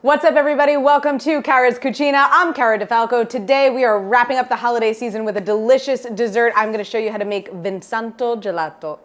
What's up, everybody? Welcome to Cara's Cucina. I'm Cara Falco. Today we are wrapping up the holiday season with a delicious dessert. I'm going to show you how to make Vin Santo Gelato.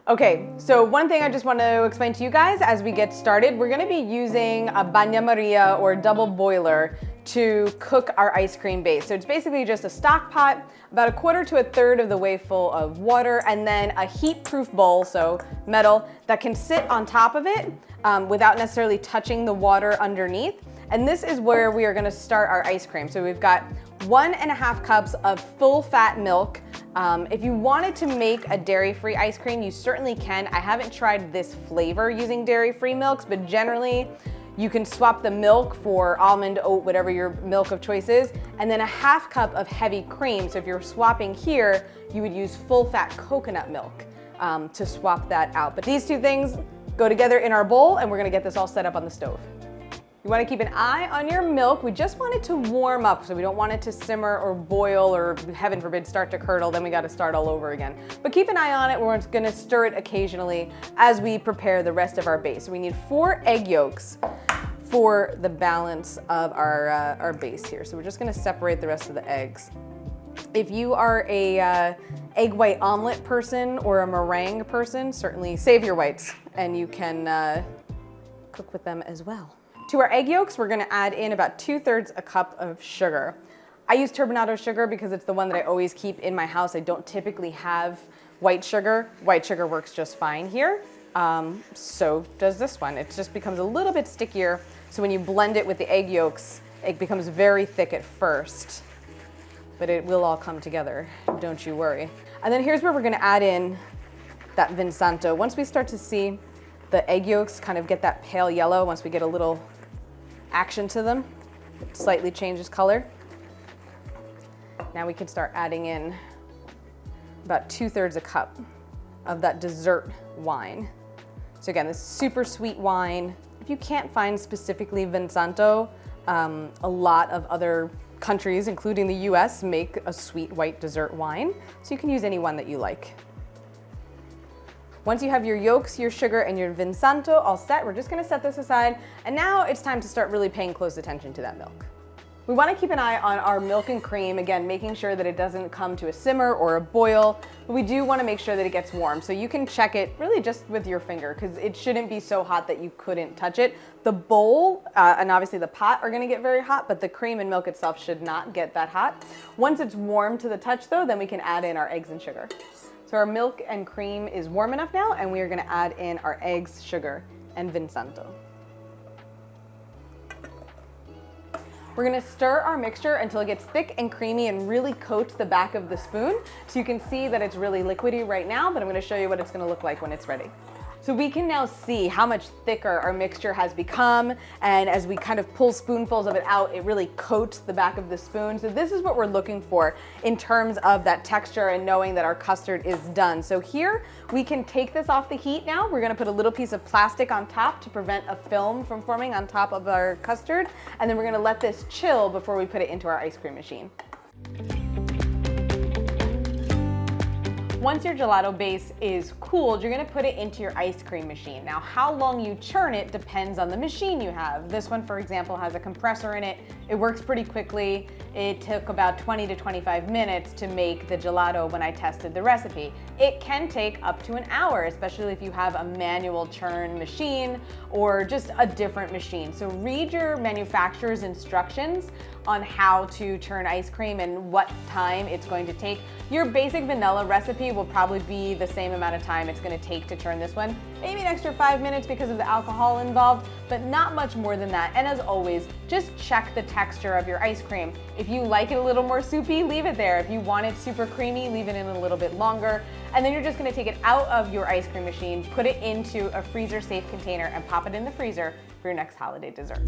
Okay, so one thing I just want to explain to you guys as we get started, we're going to be using a bagna maria or double boiler to cook our ice cream base. So it's basically just a stock pot, about a quarter to a third of the way full of water, and then a heat-proof bowl, so metal, that can sit on top of it without necessarily touching the water underneath. And this is where we are going to start our ice cream. So we've got 1.5 cups of full-fat milk. If you wanted to make a dairy-free ice cream, you certainly can. I haven't tried this flavor using dairy-free milks, but generally you can swap the milk for almond, oat, whatever your milk of choice is, and then a 1/2 cup of heavy cream. So if you're swapping here, you would use full-fat coconut milk to swap that out. But these two things go together in our bowl, and we're gonna get this all set up on the stove. You want to keep an eye on your milk. We just want it to warm up, so we don't want it to simmer or boil or, heaven forbid, start to curdle. Then we got to start all over again. But keep an eye on it. We're going to stir it occasionally as we prepare the rest of our base. So we need 4 egg yolks for the balance of our base here. So we're just going to separate the rest of the eggs. If you are a egg white omelet person or a meringue person, certainly save your whites, and you can cook with them as well. To our egg yolks, we're gonna add in about 2/3 a cup of sugar. I use turbinado sugar because it's the one that I always keep in my house. I don't typically have white sugar. White sugar works just fine here. So does this one. It just becomes a little bit stickier. So when you blend it with the egg yolks, it becomes very thick at first, but it will all come together, don't you worry. And then here's where we're gonna add in that Vin Santo. Once we start to see the egg yolks kind of get that pale yellow, once we get a little action to them, it slightly changes color. Now we can start adding in about 2/3 a cup of that dessert wine. So again, this super sweet wine. If you can't find specifically Vin Santo, a lot of other countries, including the US, make a sweet white dessert wine. So you can use any one that you like. Once you have your yolks, your sugar, and your Vin Santo all set, we're just gonna set this aside, and now it's time to start really paying close attention to that milk. We wanna keep an eye on our milk and cream, again, making sure that it doesn't come to a simmer or a boil, but we do wanna make sure that it gets warm. So you can check it really just with your finger, because it shouldn't be so hot that you couldn't touch it. The bowl, and obviously the pot are gonna get very hot, but the cream and milk itself should not get that hot. Once it's warm to the touch though, then we can add in our eggs and sugar. So our milk and cream is warm enough now, and we are gonna add in our eggs, sugar, and Vin Santo. We're gonna stir our mixture until it gets thick and creamy and really coats the back of the spoon. So you can see that it's really liquidy right now, but I'm gonna show you what it's gonna look like when it's ready. So we can now see how much thicker our mixture has become, and as we kind of pull spoonfuls of it out, it really coats the back of the spoon. So this is what we're looking for in terms of that texture and knowing that our custard is done. So here, we can take this off the heat now. We're gonna put a little piece of plastic on top to prevent a film from forming on top of our custard, and then we're gonna let this chill before we put it into our ice cream machine. Once your gelato base is cooled, you're gonna put it into your ice cream machine. Now, how long you churn it depends on the machine you have. This one, for example, has a compressor in it. It works pretty quickly. It took about 20 to 25 minutes to make the gelato when I tested the recipe. It can take up to an hour, especially if you have a manual churn machine or just a different machine. So read your manufacturer's instructions on how to churn ice cream and what time it's going to take. Your basic vanilla recipe will probably be the same amount of time it's going to take to churn this one. Maybe an extra 5 minutes because of the alcohol involved, but not much more than that. And as always, just check the texture of your ice cream. If you like it a little more soupy, leave it there. If you want it super creamy, leave it in a little bit longer. And then you're just going to take it out of your ice cream machine, put it into a freezer safe container, and pop it in the freezer for your next holiday dessert.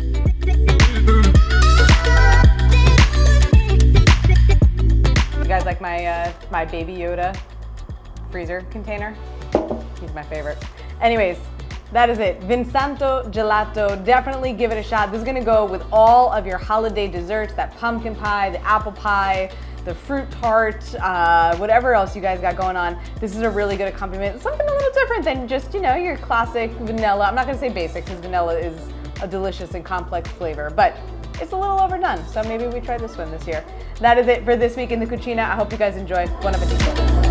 You guys like my Baby Yoda freezer container. He's my favorite. Anyways, that is it. Vin Santo Gelato. Definitely give it a shot. This is gonna go with all of your holiday desserts, that pumpkin pie, the apple pie, the fruit tart, whatever else you guys got going on. This is a really good accompaniment. Something a little different than just, you know, your classic vanilla. I'm not gonna say basic because vanilla is a delicious and complex flavor, but it's a little overdone. So maybe we try this one this year. That is it for this week in the Cucina. I hope you guys enjoy. Buon appetito.